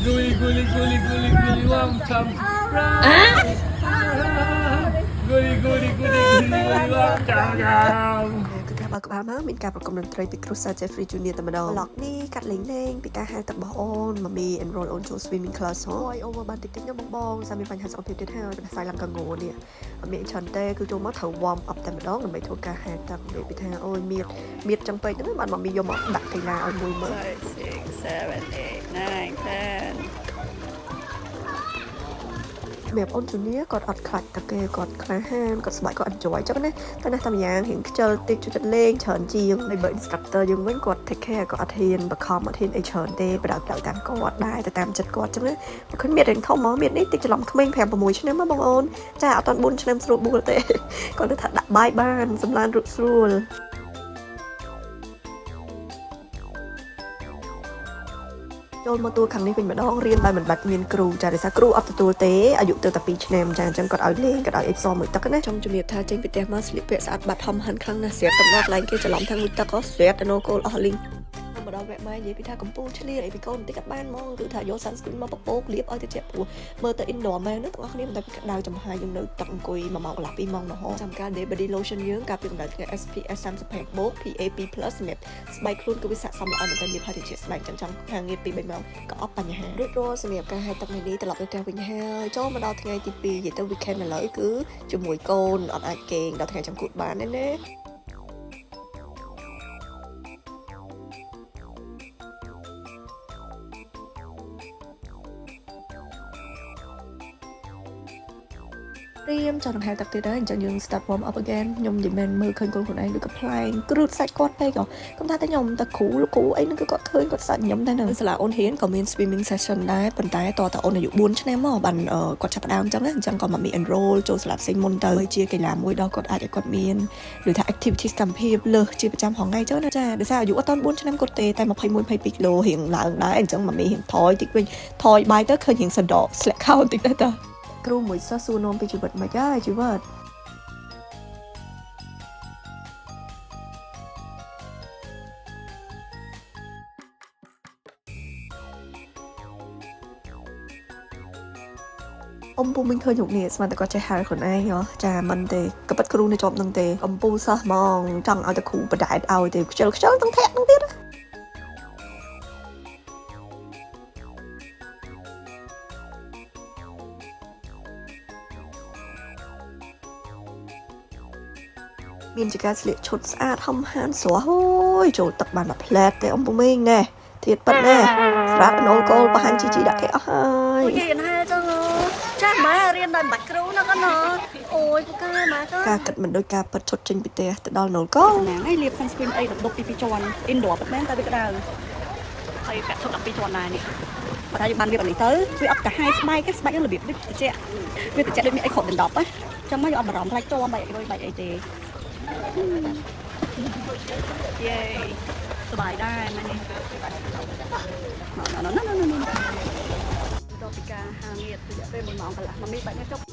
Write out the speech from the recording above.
Guli wam cham right. Guli wam cham cham. គឺការបើកក្បាលមកមានការប្រគំតន្ត្រីពីគ្រូសា Jeffrey Junior តែម្ដង Vlog នេះកាត់លេងពីការហៅទឹករបស់អូនមមី enroll អូនចូល swimming class ហ៎អូយ over បានតិចៗបងសារមានបញ្ហាសុខភាពទៀតហើយបន្ថែមឡើងកងោនេះអត់មានឆន្ទទេគឺចូលមកត្រូវ warm up តែម្ដងដើម្បីធ្វើការហៅទឹកនិយាយពីថាអូយមៀតចឹងពេកហ្នឹងបានមមីយកមកដាក់កីឡាឲ្យមួយមើល 5 6 7 8 9 10សម្រាប់អូនជូនីគាត់អត់ខ្លាចតែគេគាត់ក្លាហានគាត់ស្បែកគាត់ enjoy ចឹងណាតែណាស់តាមយ៉ាងរៀងខ្ជិលតិចជួយចិត្តលេងច្រើនជាងហើយបើ instructor យើងវិញគាត់ take care គាត់អត់ហ៊ានបខំអត់ហ៊ានអីច្រើនទេបដៅតាមគាត់ដែរទៅតាមចិត្តគាត់ចឹងណាបើឃើញមានរៀងធំមកមាននេះតិចច្រឡំក្មេង5 6ឆ្នាំមកបងអូនចាអត់តាន់4ឆ្នាំស្រួលបួលទេគាត់ទៅថាដាក់បាយបានសម្លានរួចស្រួលចូលមកទួលខាងនេះវិញម្ដងរៀនដោយមិនបាច់មានគ្រូចាដោយសារគ្រូអត់ទទួលទេអាយុទៅតែ2ឆ្នាំចាអញ្ចឹងគាត់ឲ្យលេងគាត់ឲ្យអេផ្សំមួយទឹកណាខ្ញុំជំរាបថាចេញពីផ្ទះមកស្លៀកពាក់ស្អាតបាត់ហំហាន់ខ្លាំងណាស់ស្រាប់តំណកឡើងគេច្រឡំថាមួយទឹកក៏ស្រាប់តែណូកូលអស់លីងមកដល់វគ្គម៉ែនិយាយពីថាកំពូលឆ្លៀតអីពីកូនបន្តិចអត់បានហ្មងគឺថាយក sunscreen មកបបោកលាបឲ្យទៅជាព្រោះមើលទៅ indoor មែនណាទាំងអស់គ្នាមិនតែពីក្តៅចំហាយយើងនៅទឹកអង្គុយ1ម៉ោងកន្លះ2ម៉ោងរហូតចាំការ day body lotion យើងការពីកម្ដៅថ្ងៃ SPF 35 បូក PA2+ សម្រាប់ស្បែកខ្លួនគឺវាស័ក្តិសមល្អមែនតើលាបហើយទៅជាស្បែកចឹងចង់ហាងៀប2 3ម៉ោងក៏អត់បញ្ហារួចរាល់សម្រាប់ការហែកទឹកនេះត្រឡប់ទៅផ្ទះវិញហើយចូលមកដល់ថ្ងៃទី2និយាយទៅ weekend ឥឡូវគឺជាមួយកូនអត់អាចគេងដល់ថ្ងៃចាំគូតបានទេណារៀមចង់ហៅទឹកទៀតហើយអញ្ចឹងយើង start warm up again ខ្ញុំនិយាយមែនមើលឃើញកូនខ្លួនឯងដូចកំ pl ែងគ្រឹតសាច់គាត់ពេកគាត់ថាតែខ្ញុំតែគ្រូលោកគ្រូអីហ្នឹងគឺគាត់ឃើញគាត់សាច់ខ្ញុំតែនៅសាលាអូនហ៊ានក៏មាន swimming session ដែរប៉ុន្តែតើអូនអាយុ4ឆ្នាំមកបានគាត់ចាប់ផ្ដើមអញ្ចឹងណាអញ្ចឹងក៏មកមាន enroll ចូលសាលាផ្សេងមុនទៅជាកីឡាមួយដល់គាត់អាចឲ្យគាត់មានឬថា activity សកម្មភាពលើសជាប្រចាំថ្ងៃអញ្ចឹងណាចាដោយសារអាយុអត់តាន់4ឆ្នាំគាត់ទេតែ21 22គីឡូរៀងឡើងដែរអញ្ចឹងមកមានរៀងថយតិចវិញថយបាយទៅឃើញរៀងសដកស្លាក់ខោតិចដែរតើគ្រូមួយសិស្សសួរនាំពីជីវិតមិនដែរជីវិតអ៊ំពូមិនឃើញរូបនេះស្មានតែគាត់ចេះហៅខ្លួនឯងចាមិនទេក៏ប៉ិតគ្រូនៅជាប់នឹងទេអ៊ំពូសិស្សហ្មងចង់ឲ្យតែគ្រូបដែតឲ្យទេខ្ជិលទាំងធាក់នឹងទៀតមានជាការស្លៀកឈុតស្អាតហំហានស្រស់អូយចូលទឹកបានមួយផ្លែតទេអ៊ំពូមីងណែទៀតប៉ិតណែស្រាប់ណូលកូលបង្ហាញជីដាក់គេអស់ហើយអូយរៀនហើយចឹងចាស់ម៉ែរៀនដោយបាច់គ្រូណាគាត់ណាអូយពូកែម៉ែក៏ការគិតមិនដូចការពិតឈុតចេញពីផ្ទះទៅដល់ណូលកូលណាហើយលាប sunscreen អីដុបពី2ជាន់ indoor ប៉ុណ្ណឹងតែវាក្តៅហើយពាក់ឈុត12ជាន់ដែរនេះបើថាយើងបានលាបអានេះទៅវាអត់កាហាយស្បែកស្បែកយើងរបៀបដូចត្រជាក់វាត្រជាក់ដូចមានអីគ្រប់ដណ្ដប់ណាចឹងមកយើងអត់បារម្ភខ្លាចជាប់បែកអីទេយេសบายដែរម៉ែនេះដល់ពីការហាងៀតរយៈពេល1ម៉ោងកន្លះមកមីបាច់ចុក